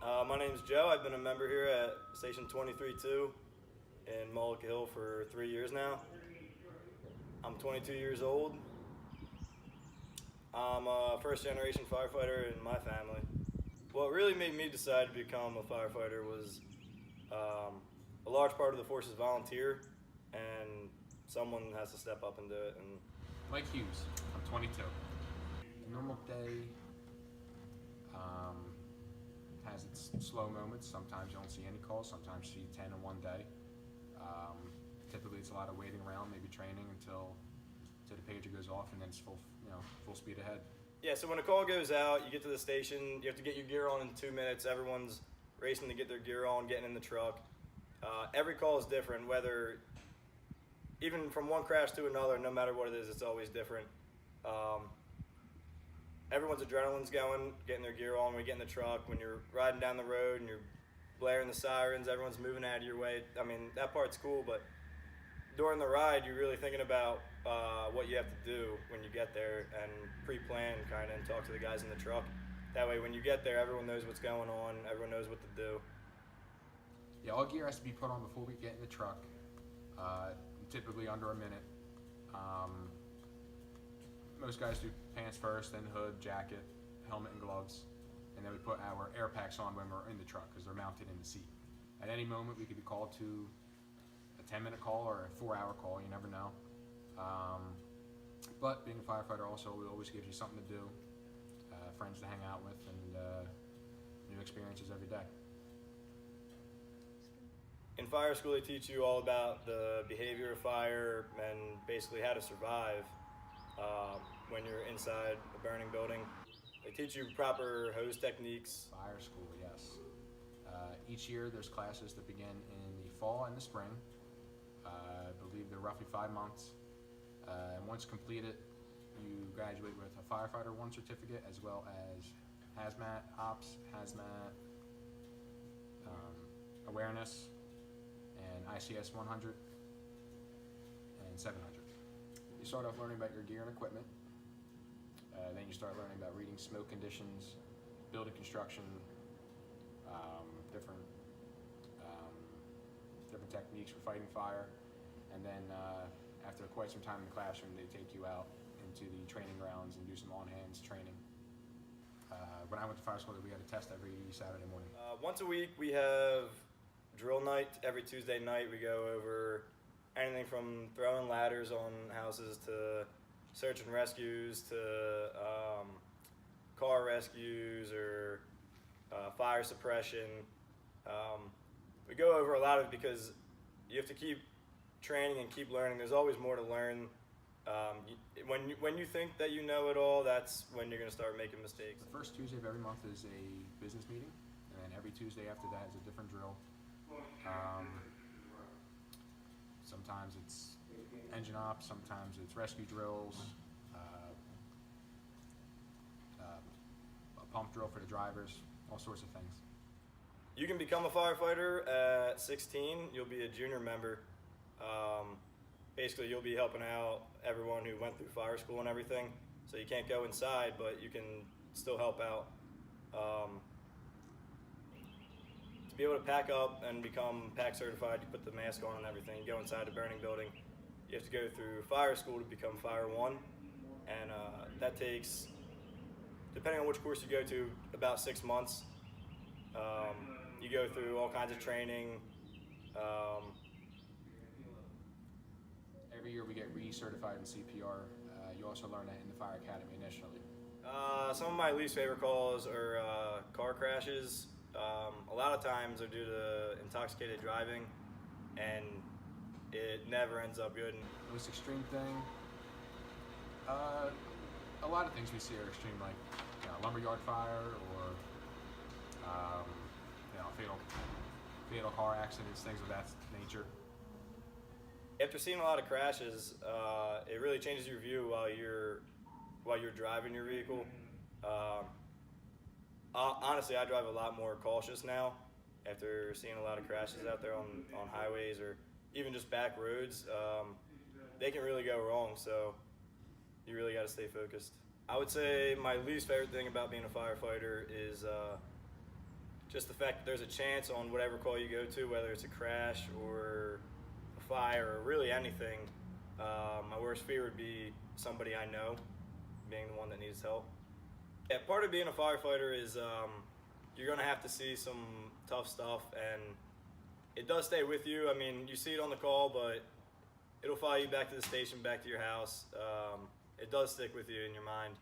My name's Joe. I've been a member here at Station 23-2 in Mullica Hill for 3 years now. I'm 22 years old. I'm a first-generation firefighter in my family. What really made me decide to become a firefighter was a large part of the force is volunteer, and someone has to step up and do it. And Mike Hughes, I'm 22. A normal day has its slow moments. Sometimes you don't see any calls, sometimes you see 10 in one day. Typically it's a lot of waiting around, maybe training until the pager goes off, and then it's full speed ahead. Yeah, so when a call goes out, you get to the station, you have to get your gear on in 2 minutes. Everyone's racing to get their gear on, getting in the truck. Every call is different, whether even from one crash to another, no matter what it is, it's always different. Everyone's adrenaline's going, getting their gear on. When we get in the truck, when you're riding down the road and you're blaring the sirens, everyone's moving out of your way. I mean, that part's cool, but during the ride, you're really thinking about what you have to do when you get there, and pre-plan kind of, and talk to the guys in the truck. That way, when you get there, everyone knows what's going on, everyone knows what to do. Yeah, all gear has to be put on before we get in the truck, typically under a minute. Most guys do pants first, then hood, jacket, helmet, and gloves, and then we put our air packs on when we're in the truck because they're mounted in the seat. At any moment, we could be called to a 10-minute call or a 4-hour call, you never know. But being a firefighter also always gives you something to do, friends to hang out with, and new experiences every day. In fire school, they teach you all about the behavior of fire and basically how to survive when you're inside a burning building. They teach you proper hose techniques. Fire school, yes. Each year there's classes that begin in the fall and the spring. I believe they're roughly 5 months. And once completed, you graduate with a Firefighter 1 certificate, as well as hazmat ops, hazmat awareness, and ICS 100 and 700. You start off learning about your gear and equipment. Then you start learning about reading smoke conditions, building construction, different techniques for fighting fire. And then after quite some time in the classroom, they take you out into the training grounds and do some on-hands training. When I went to fire school, we had a test every Saturday morning. Once a week, we have drill night. Every Tuesday night, we go over anything from throwing ladders on houses to search and rescues to car rescues or fire suppression. We go over a lot of it because you have to keep training and keep learning. There's always more to learn. When you think that you know it all, that's when you're going to start making mistakes. The first Tuesday of every month is a business meeting, and then every Tuesday after that is a different drill. Sometimes it's engine ops, sometimes it's rescue drills, a pump drill for the drivers, all sorts of things. You can become a firefighter at 16. You'll be a junior member. Basically, you'll be helping out everyone who went through fire school and everything. So you can't go inside, but you can still help out. To be able to pack up and become PAC certified, you put the mask on and everything, you go inside the burning building. You have to go through fire school to become Fire 1, and that takes, depending on which course you go to, about 6 months. You go through all kinds of training. Every year we get re-certified in CPR. You also learn that in the Fire Academy initially. Some of my least favorite calls are car crashes. A lot of times they're due to intoxicated driving, and it never ends up good. Most extreme thing, a lot of things we see are extreme, like lumberyard fire or fatal car accidents, things of that nature. After seeing a lot of crashes, it really changes your view while you're driving your vehicle. Honestly, I drive a lot more cautious now after seeing a lot of crashes out there on highways or even just back roads. They can really go wrong, so you really got to stay focused. I would say my least favorite thing about being a firefighter is just the fact that there's a chance on whatever call you go to, whether it's a crash or a fire or really anything. My worst fear would be somebody I know being the one that needs help. Yeah, part of being a firefighter is you're going to have to see some tough stuff, and it does stay with you. I mean, you see it on the call, but it'll follow you back to the station, back to your house. It does stick with you in your mind.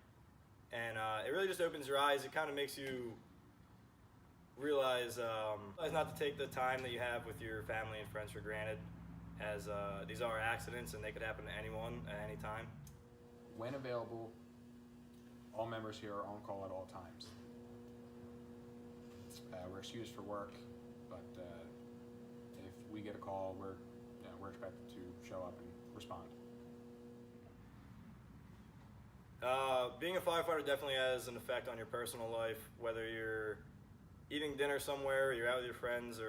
And it really just opens your eyes. It kind of makes you realize not to take the time that you have with your family and friends for granted, as these are accidents and they could happen to anyone at any time. When available, all members here are on call at all times. We're excused for work, but if we get a call, we're expected to show up and respond. Being a firefighter definitely has an effect on your personal life, whether you're eating dinner somewhere, you're out with your friends,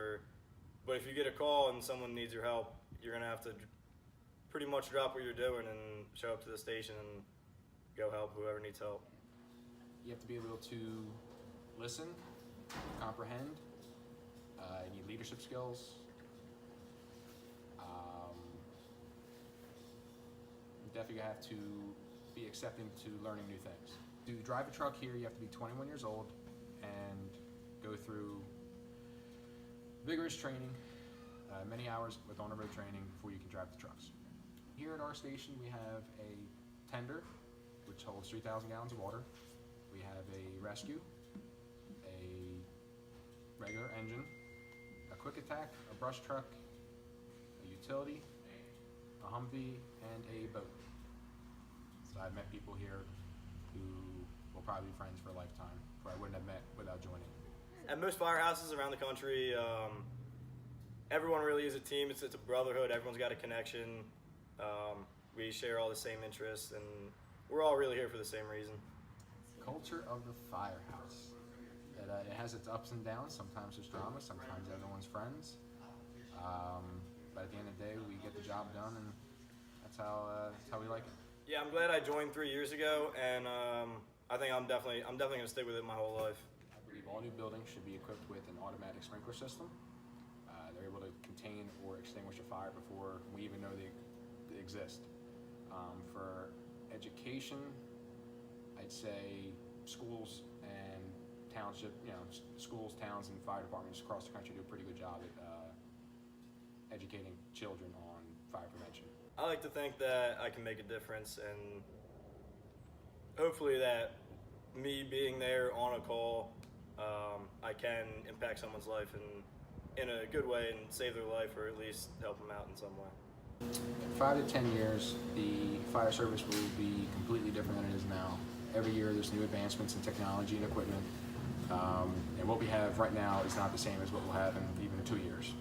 but if you get a call and someone needs your help, you're gonna have to pretty much drop what you're doing and show up to the station and go help whoever needs help. You have to be able to listen, comprehend. You need leadership skills. You definitely have to be accepting to learning new things. To drive a truck here, you have to be 21 years old and go through vigorous training, many hours with on-the-road training before you can drive the trucks. Here at our station, we have a tender, which holds 3,000 gallons of water. We have a rescue, a regular engine, a quick attack, a brush truck, a utility, a Humvee, and a boat. So I've met people here who will probably be friends for a lifetime, who I wouldn't have met without joining. At most firehouses around the country, everyone really is a team. It's a brotherhood. Everyone's got a connection. We share all the same interests, and we're all really here for the same reason. Culture of the firehouse. It has its ups and downs. Sometimes there's drama. Sometimes everyone's friends. But at the end of the day, we get the job done, and that's how we like it. Yeah, I'm glad I joined 3 years ago, and I think I'm definitely going to stick with it my whole life. I believe all new buildings should be equipped with an automatic sprinkler system. They're able to contain or extinguish a fire before we even know they exist. For education, I'd say schools and township, schools, towns, and fire departments across the country do a pretty good job at educating children on fire prevention. I like to think that I can make a difference, and hopefully that me being there on a call, I can impact someone's life in a good way and save their life, or at least help them out in some way. In 5 to 10 years, the fire service will be completely different than it is now. Every year there's new advancements in technology and equipment, and what we have right now is not the same as what we'll have in even 2 years.